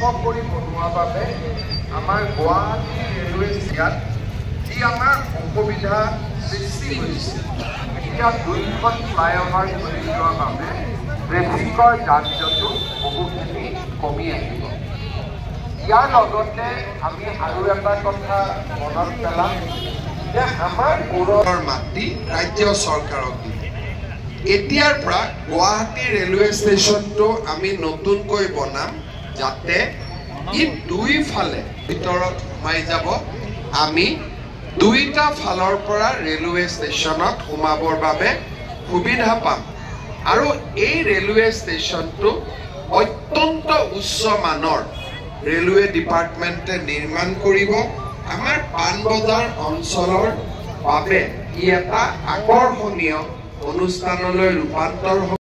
কৰি বনোৱা বাবে আমাৰ গুৱাহাটী ৰেলৱে ষ্টেচনত যি আমাৰ অসুবিধা সৃষ্টি হৈছে এতিয়া 2খন ফ্লাইঅভাৰ কৰি যোৱাৰ বাবে ট্ৰেফিকৰ যান-জঁটো বহুখিনি কমি আহিব। ইয়াৰ লগতে আমি আৰু এটা কথা মনত পেলাম যে আমাৰ পৌৰৰ মাটি ৰাজ্য চৰকাৰক এতিয়াৰ পৰা গুৱাহাটী ৰেলৱে ষ্টেচনটো আমি নতুনকৈ বনাম যাতে ই দুইফালে ভিতৰত সোমাই যাব। আমি দুইটা ফালৰ পৰা ৰেলৱে ষ্টেচনত সোমাবৰ বাবে সুবিধা পাম আৰু এই ৰেলৱে ষ্টেচনটো অত্যন্ত উচ্চ মানৰ ৰেলৱে ডিপাৰ্টমেণ্টে নিৰ্মাণ কৰিব। আমাৰ পাণবজাৰ অঞ্চলৰ বাবে ই এটা আকৰ্ষণীয় অনুষ্ঠানলৈ ৰূপান্তৰ হ'ব।